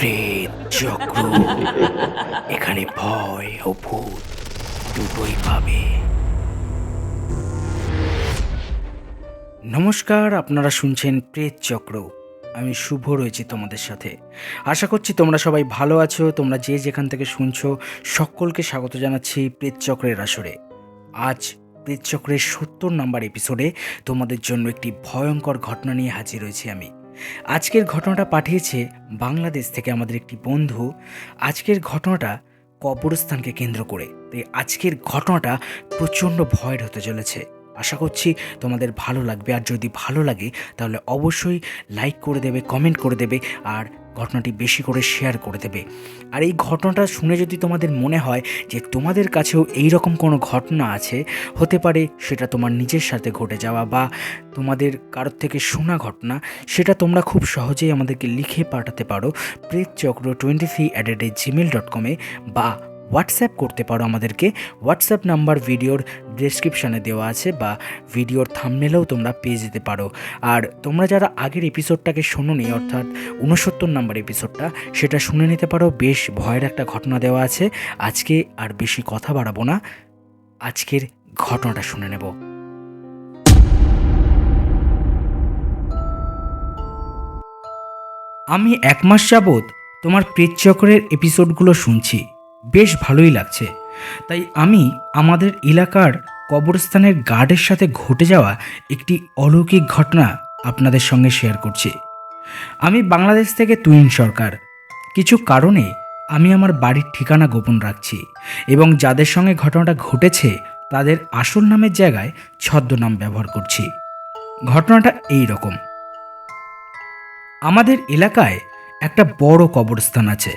প্রেত চক্র। এখানে ভয় ও ভূত দুটোই পাবে। নমস্কার, আপনারা শুনছেন প্রেত চক্র। আমি শুভ রয়েছি তোমাদের সাথে। আশা করছি তোমরা সবাই ভালো আছো। তোমরা যে যেখান থেকে শুনছো সকলকে স্বাগত জানাচ্ছি প্রেত চক্রের আসরে। আজ প্রেত চক্রের ৭০ নম্বর এপিসোডে তোমাদের জন্য একটি ভয়ঙ্কর ঘটনা নিয়ে হাজির হয়েছি আমি। আজকের ঘটনাটা পাঠিয়েছে বাংলাদেশ থেকে আমাদের একটি বন্ধু। আজকের ঘটনাটা কবরস্থানকে কেন্দ্র করে, তাই আজকের ঘটনাটা প্রচণ্ড ভয়ের হতে চলেছে। আশা করছি তোমাদের ভালো লাগবে, আর যদি ভালো লাগে তাহলে অবশ্যই লাইক করে দেবে, কমেন্ট করে দেবে, আর ঘটনাটি বেশি করে শেয়ার করে দেবে। আর এই ঘটনাটা শুনে যদি তোমাদের মনে হয় যে তোমাদের কাছেও এই রকম কোনো ঘটনা আছে, হতে পারে সেটা তোমার নিজের সাথে ঘটে যাওয়া বা তোমাদের কারোর থেকে শোনা ঘটনা, সেটা তোমরা খুব সহজেই আমাদেরকে লিখে পাঠাতে পারো pretchakro23@gmail.com বা হোয়াটসঅ্যাপ করতে পারো আমাদেরকে। হোয়াটসঅ্যাপ নাম্বার ভিডিওর ডেসক্রিপশানে দেওয়া আছে বা ভিডিওর থাম্বনেলেও তোমরা পেয়ে যেতে পারো। আর তোমরা যারা আগের এপিসোডটাকে শোনোনি, অর্থাৎ ৬৯ নম্বর এপিসোডটা, সেটা শুনে নিতে পারো। বেশ ভয়ের একটা ঘটনা দেওয়া আছে। আজকে আর বেশি কথা বাড়াবো না, আজকের ঘটনাটা শুনে নেব। আমি ১ মাস যাবৎ তোমার প্রেতচক্রের এপিসোডগুলো শুনছি, বেশ ভালোই লাগছে। তাই আমি আমাদের এলাকার কবরস্থানের গার্ডের সাথে ঘটে যাওয়া একটি অলৌকিক ঘটনা আপনাদের সঙ্গে শেয়ার করছি। আমি বাংলাদেশ থেকে তুহিন সরকার। কিছু কারণে আমি আমার বাড়ির ঠিকানা গোপন রাখছি এবং যাদের সঙ্গে ঘটনাটা ঘটেছে তাদের আসল নামের জায়গায় ছদ্মনাম ব্যবহার করছি। ঘটনাটা এই রকম। আমাদের এলাকায় একটা বড় কবরস্থান আছে,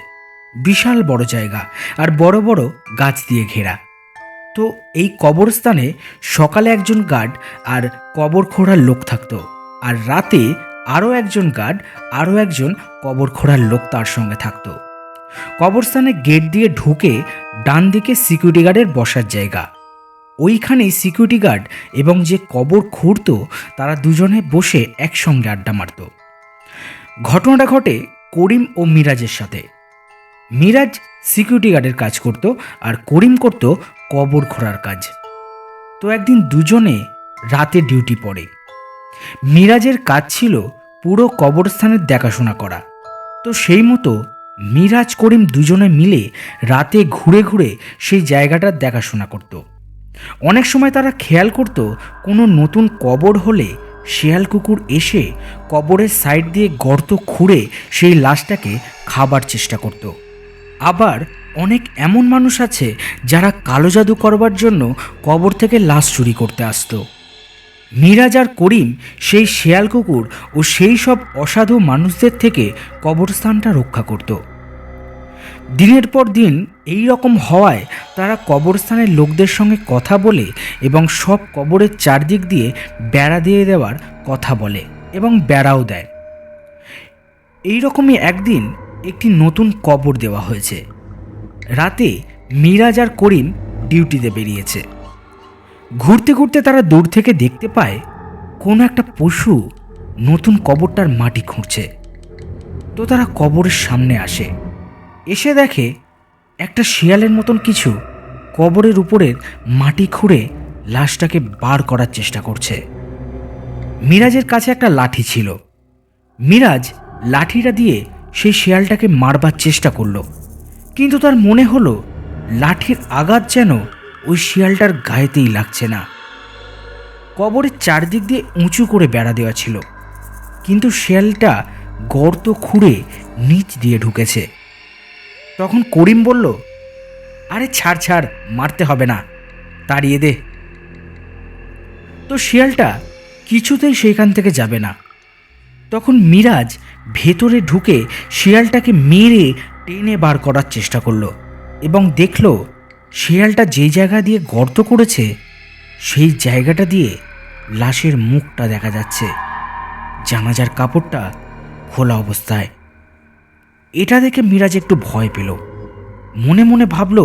বিশাল বড় জায়গা আর বড় বড় গাছ দিয়ে ঘেরা। তো এই কবরস্থানে সকালে একজন গার্ড আর কবর খোঁড়ার লোক থাকতো, আর রাতে আরও একজন গার্ড আরও একজন কবর খোঁড়ার লোক তার সঙ্গে থাকতো। কবরস্থানে গেট দিয়ে ঢুকে ডান দিকে সিকিউরিটি গার্ডের বসার জায়গা, ওইখানেই সিকিউরিটি গার্ড এবং যে কবর খুঁড়তো তারা দুজনে বসে একসঙ্গে আড্ডা মারত। ঘটনাটা ঘটে করিম ও মিরাজের সাথে। মিরাজ সিকিউরিটি গার্ডের কাজ করত আর করিম করত কবর খোঁড়ার কাজ। তো একদিন দুজনে রাতে ডিউটি পড়ে। মিরাজের কাজ ছিল পুরো কবরস্থানের দেখাশোনা করা। তো সেই মতো মিরাজ করিম দুজনে মিলে রাতে ঘুরে ঘুরে সেই জায়গাটার দেখাশোনা করত। অনেক সময় তারা খেয়াল করত কোনো নতুন কবর হলে শেয়াল কুকুর এসে কবরের সাইড দিয়ে গর্ত খুঁড়ে সেই লাশটাকে খাবার চেষ্টা করত। আবার অনেক এমন মানুষ আছে যারা কালো জাদু করবার জন্য কবর থেকে লাশ চুরি করতে আসতো। মিরাজ আর করিম সেই শেয়াল কুকুর ও সেই সব অসাধু মানুষদের থেকে কবরস্থানটা রক্ষা করত। দিনের পর দিন এই রকম হওয়ায় তারা কবরস্থানের লোকদের সঙ্গে কথা বলে এবং সব কবরের চারদিক দিয়ে বেড়া দিয়ে দেওয়ার কথা বলে এবং বেড়াও দেয়। এই রকমই একদিন একটি নতুন কবর দেওয়া হয়েছে। রাতে মিরাজ আর করিম ডিউটিতে বেরিয়েছে। ঘুরতে ঘুরতে তারা দূর থেকে দেখতে পায় কোনো একটা পশু নতুন কবরটার মাটি খুঁড়ছে। তো তারা কবরের সামনে আসে, এসে দেখে একটা শিয়ালের মতন কিছু কবরের উপরের মাটি খুঁড়ে লাশটাকে বার করার চেষ্টা করছে। মিরাজের কাছে একটা লাঠি ছিল। মিরাজ লাঠিটা দিয়ে সেই শিয়ালটাকে মারবার চেষ্টা করলো, কিন্তু তার মনে হলো লাঠির আঘাত যেন ওই শিয়ালটার গায়েতেই লাগছে না। কবরের চারদিক দিয়ে উঁচু করে বেড়া দেওয়া ছিল, কিন্তু শিয়ালটা গর্ত খুঁড়ে নিচ দিয়ে ঢুকেছে। তখন করিম বলল, আরে ছাড় ছাড়, মারতে হবে না, তাড়িয়ে দে। তো শিয়ালটা কিছুতেই সেখান থেকে যাবে না। তখন মিরাজ ভেতরে ঢুকে শিয়ালটাকে মেরে টেনে বার করার চেষ্টা করলো এবং দেখল শিয়ালটা যেই জায়গা দিয়ে গর্ত করেছে সেই জায়গাটা দিয়ে লাশের মুখটা দেখা যাচ্ছে, জানাজার কাপড়টা খোলা অবস্থায়। এটা দেখে মিরাজ একটু ভয় পেল। মনে মনে ভাবল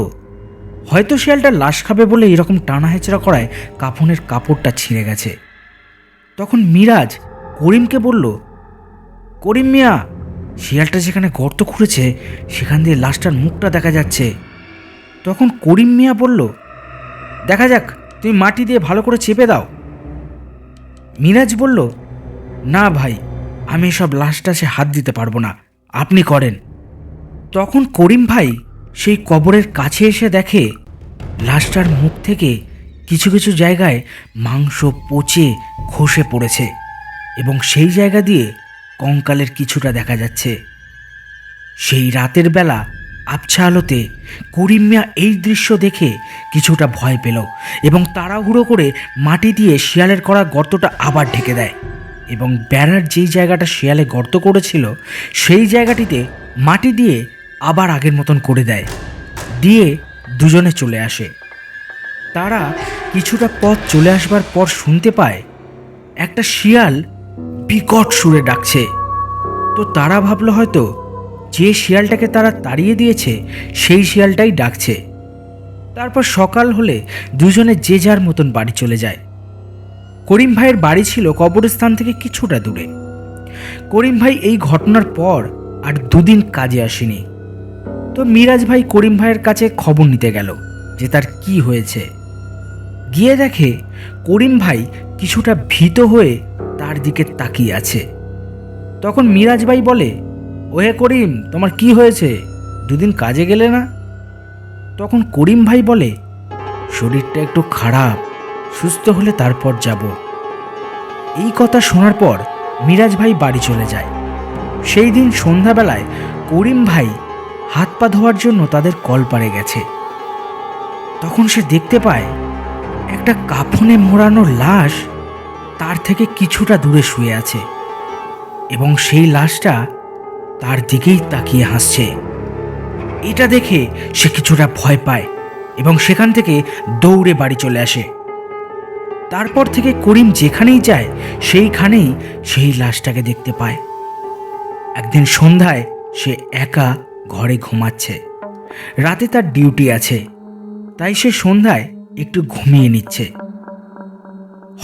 হয়তো শিয়ালটা লাশ খাবে বলে এরকম টানা হেঁচড়া করায় কাফনের কাপড়টা ছিঁড়ে গেছে। তখন মিরাজ করিমকে বলল, করিম মিয়া, শিয়ালটা যেখানে গর্ত খুঁড়েছে সেখান দিয়ে লাশটার মুখটা দেখা যাচ্ছে। তখন করিম মিয়া বলল, দেখা যাক, তুমি মাটি দিয়ে ভালো করে চেপে দাও। মিরাজ বলল, না ভাই, আমি সব লাশটাসে হাত দিতে পারবো না, আপনি করেন। তখন করিম ভাই সেই কবরের কাছে এসে দেখে লাশটার মুখ থেকে কিছু কিছু জায়গায় মাংস পচে খসে পড়েছে এবং সেই জায়গা দিয়ে কঙ্কালের কিছুটা দেখা যাচ্ছে। সেই রাতের বেলা আবছা আলোতে করিম মিয়া এই দৃশ্য দেখে কিছুটা ভয় পেল এবং তাড়াহুড়ো করে মাটি দিয়ে শিয়ালের করা গর্তটা আবার ঢেকে দেয় এবং বেড়ার যেই জায়গাটা শিয়ালে গর্ত করেছিল সেই জায়গাটিতে মাটি দিয়ে আবার আগের মতন করে দেয়, দিয়ে দুজনে চলে আসে। তারা কিছুটা পথ চলে আসবার পর শুনতে পায় একটা শিয়াল বিকট সুরে ডাকছে। তো তারা ভাবলো হয়তো যে শিয়ালটাকে তারা তাড়িয়ে দিয়েছে সেই শিয়ালটাই ডাকছে। তারপর সকাল হলে দুজনে যে যার মতন বাড়ি চলে যায়। করিম ভাইয়ের বাড়ি ছিল কবরস্থান থেকে কিছুটা দূরে। করিম ভাই এই ঘটনার পর আর দুদিন কাজে আসেনি। তো মিরাজ ভাই করিম ভাইয়ের কাছে খবর নিতে গেল যে তার কি হয়েছে। গিয়ে দেখে করিম ভাই কিছুটা ভীত হয়ে তার দিকে তাকিয়ে আছে। তখন মিরাজ ভাই বলে, ওহে করিম, তোমার কি হয়েছে, দুদিন কাজে গেলে না? তখন করিম ভাই বলে, শরীরটা একটু খারাপ, সুস্থ হলে তারপর যাব। এই কথা শোনার পর মিরাজ ভাই বাড়ি চলে যায়। সেই দিন সন্ধ্যাবেলায় করিম ভাই হাত পা ধোয়ার জন্য তাদের কলপাড়ে গেছে। তখন সে দেখতে পায় একটা কাফনে মোড়ানো লাশ তার থেকে কিছুটা দূরে শুয়ে আছে এবং সেই লাশটা তার দিকেই তাকিয়ে হাসছে। এটা দেখে সে কিছুটা ভয় পায় এবং সেখান থেকে দৌড়ে বাড়ি চলে আসে। তারপর থেকে করিম যেখানেই যায় সেইখানেই সেই লাশটাকে দেখতে পায়। একদিন সন্ধ্যায় সে একা ঘরে ঘুমাচ্ছে। রাতে তার ডিউটি আছে, তাই সে সন্ধ্যায় একটু ঘুমিয়ে নিচ্ছে।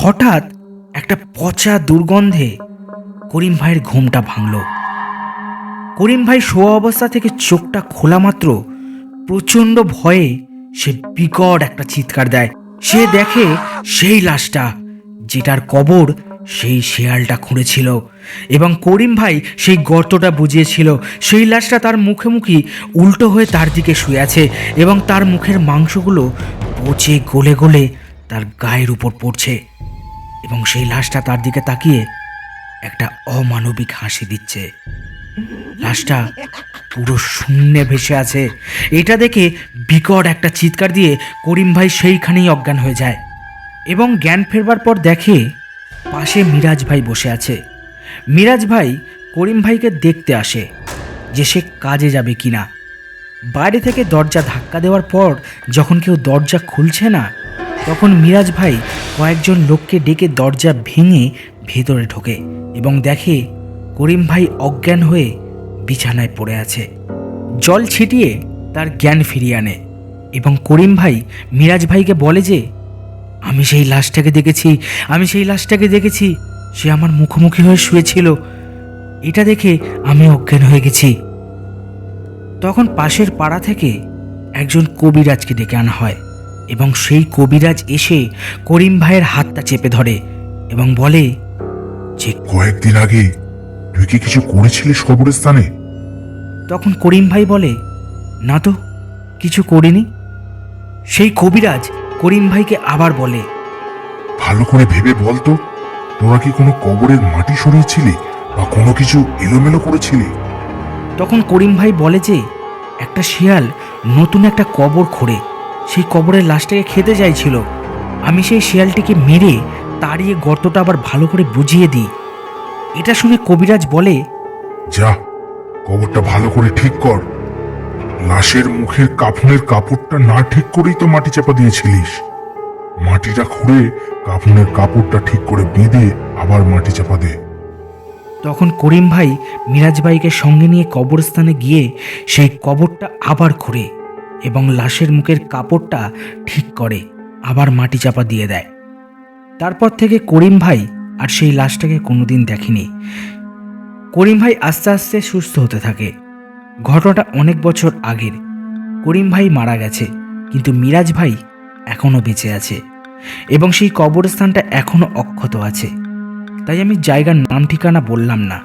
হঠাৎ একটা পচা দুর্গন্ধে করিম ভাইয়ের ঘুমটা ভাঙল। করিম ভাই শোয়া অবস্থা থেকে চোখটা খোলা মাত্র প্রচণ্ড ভয়ে সে বিকট একটা চিৎকার দেয়। সে দেখে সেই লাশটা যেটার কবর সেই শেয়ালটা খুঁড়েছিল এবং করিম ভাই সেই গর্তটা বুঝিয়েছিল। সেই লাশটা তার মুখোমুখি উল্টো হয়ে তার দিকে শুয়ে আছে এবং তার মুখের মাংসগুলো পচে গলে গলে তার গায়ের উপর পড়ছে এবং সেই লাশটা তার দিকে তাকিয়ে একটা অমানবিক হাসি দিচ্ছে। লাশটা পুরো শূন্যে ভেসে আছে। এটা দেখে বিকট একটা চিৎকার দিয়ে করিম ভাই সেইখানেই অজ্ঞান হয়ে যায় এবং জ্ঞান ফেরবার পর দেখে পাশে মিরাজ ভাই বসে আছে। মিরাজ ভাই করিম ভাইকে দেখতে আসে যে সে কাজে যাবে কিনা। বাইরে থেকে দরজা ধাক্কা দেওয়ার পর যখন কেউ দরজা খুলছে না, তখন মিরাজ ভাই কয়েকজন লোককে ডেকে দরজা ভেঙে ভেতরে ঢোকে এবং দেখে করিম ভাই অজ্ঞান হয়ে বিছানায় পড়ে আছে। জল ছিটিয়ে তার জ্ঞান ফিরিয়ে আনে এবং করিম ভাই মিরাজ ভাইকে বলে যে, আমি সেই লাশটাকে দেখেছি, সে আমার মুখোমুখি হয়ে শুয়েছিল। এটা দেখে আমি অজ্ঞান হয়ে গেছি। তখন পাশের পাড়া থেকে একজন কবিরাজকে ডেকে আনা হয় এবং সেই কবিরাজ এসে করিম ভাইয়ের হাতটা চেপে ধরে এবং বলে যে, কয়েকদিন আগে তুই কি কিছু করেছিলিস কবরস্থানে? তখন করিম ভাই বলে, না তো, কিছু করিনি। সেই কবিরাজ করিম ভাইকে আবার বলে, ভালো করে ভেবে বলতো, তোরা কি কোনো কবরের মাটি সরিয়েছিলি বা কোনো কিছু এলোমেলো করেছিলি? তখন করিম ভাই বলে যে, একটা শিয়াল নতুন একটা কবর খোঁড়ে সেই কবরের লাশটাকে খেতে চাইছিল। আমি সেই শিয়ালটিকে মেরে তাড়িয়ে গর্তটা আবার ভালো করে বুঝিয়ে দিই। এটা শুনে কবিরাজ বলে, যা, কবরটা ভালো করে ঠিক কর। লাশের মুখের কাফনের কাপড়টা না ঠিক করেই তো মাটি চাপা দিয়েছিলিস। মাটিটা খুঁড়ে কাফনের কাপড়টা ঠিক করে বেঁধে আবার মাটি চাপা দে। তখন করিম ভাই মিরাজ ভাইকে সঙ্গে নিয়ে কবরস্থানে গিয়ে সেই কবরটা আবার খোঁড়ে এবং লাশের মুখের কাপড়টা ঠিক করে আবার মাটি চাপা দিয়ে দেয়। তারপর থেকে করিম ভাই আর সেই লাশটাকে কোনোদিন দেখেনি। করিম ভাই আস্তে আস্তে সুস্থ হতে থাকে। ঘটনাটা অনেক বছর আগের। করিম ভাই মারা গেছে, কিন্তু মিরাজ ভাই এখনও বেঁচে আছে এবং সেই কবরস্থানটা এখনও অক্ষত আছে। তাই আমি জায়গার নাম ঠিকানা বললাম না।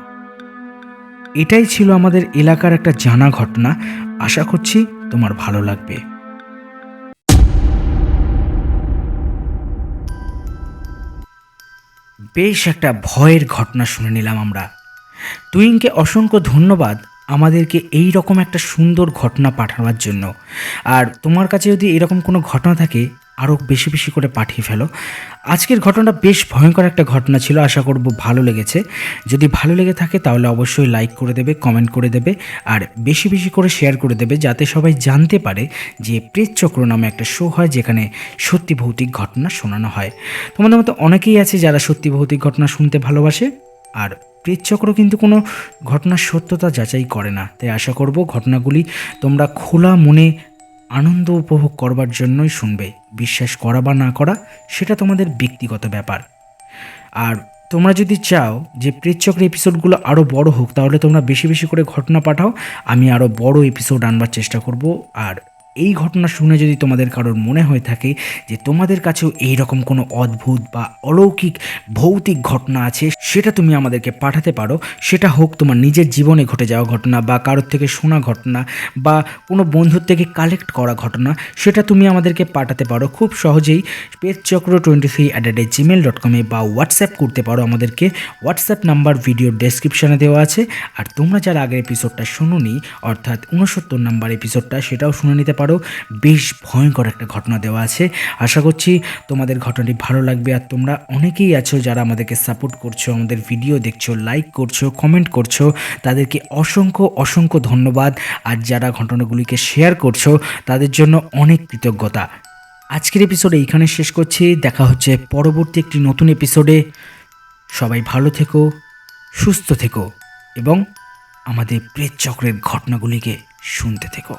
এটাই ছিল আমাদের এলাকার একটা জানা ঘটনা। আশা করছি তোমার ভালো লাগবে। বেশ একটা ভয়ের ঘটনা শুনে নিলাম আমরা। তুহিনকে অসংখ্য ধন্যবাদ আমাদেরকে এই রকম একটা সুন্দর ঘটনা পাঠানোর জন্য। আর তোমার কাছে যদি এরকম কোনো ঘটনা থাকে আরও বেশি বেশি করে পাঠিয়ে ফেলো। আজকের ঘটনাটা বেশ ভয়ঙ্কর একটা ঘটনা ছিল। আশা করব ভালো লেগেছে। যদি ভালো লেগে থাকে তাহলে অবশ্যই লাইক করে দেবে, কমেন্ট করে দেবে আর বেশি বেশি করে শেয়ার করে দেবে, যাতে সবাই জানতে পারে যে প্রেতচক্র নামে একটা শো হয় যেখানে সত্যি ভৌতিক ঘটনা শোনানো হয়। তোমাদের মতো অনেকেই আছে যারা সত্যি ভৌতিক ঘটনা শুনতে ভালোবাসে। আর প্রেতচক্র কিন্তু কোনো ঘটনার সত্যতা যাচাই করে না। তাই আশা করব ঘটনাগুলি তোমরা খোলা মনে আনন্দ উপভোগ করবার জন্যই শুনবে। বিশ্বাস করা বা না করা সেটা তোমাদের ব্যক্তিগত ব্যাপার। আর তোমরা যদি চাও যে প্রেতচক্রের এপিসোডগুলো আরও বড় হোক, তাহলে তোমরা বেশি বেশি করে ঘটনা পাঠাও। আমি আরও বড় এপিসোড আনবার চেষ্টা করব। আর এই ঘটনা শুনে যদি তোমাদের কারোর মনে হয়ে থাকে যে তোমাদের কাছেও এই রকম কোনো অদ্ভুত বা অলৌকিক ভৌতিক ঘটনা আছে, সেটা তুমি আমাদেরকে পাঠাতে পারো। সেটা হোক তোমার নিজের জীবনে ঘটে যাওয়া ঘটনা বা কারোর থেকে শোনা ঘটনা বা কোনো বন্ধুর থেকে কালেক্ট করা ঘটনা, সেটা তুমি আমাদেরকে পাঠাতে পারো খুব সহজেই petchakro23@gmail.com বা হোয়াটসঅ্যাপ করতে পারো আমাদেরকে। হোয়াটসঅ্যাপ নাম্বার ভিডিওর ডেসক্রিপশানে দেওয়া আছে। আর তোমরা যারা আগের এপিসোডটা শোনোনি, অর্থাৎ 69 নাম্বার এপিসোডটা, সেটাও শুনে নিতে পারো। বেশ ভয়ঙ্কর একটা ঘটনা দেওয়া আছে। আশা করছি তোমাদের ঘটনাটি ভালো লাগবে। আর তোমরা অনেকেই আছো যারা আমাদেরকে সাপোর্ট করছো, আমাদের ভিডিও দেখছো, লাইক করছো, কমেন্ট করছো, তাদেরকে অসংখ্য অসংখ্য ধন্যবাদ। আর যারা ঘটনাগুলিকে শেয়ার করছো তাদের জন্য অনেক কৃতজ্ঞতা। আজকের এপিসোড এইখানে শেষ করছি। দেখা হচ্ছে পরবর্তী একটি নতুন এপিসোডে। সবাই ভালো থেকো, সুস্থ থেকো এবং আমাদের প্রেতচক্রের ঘটনাগুলিকে শুনতে থেকো।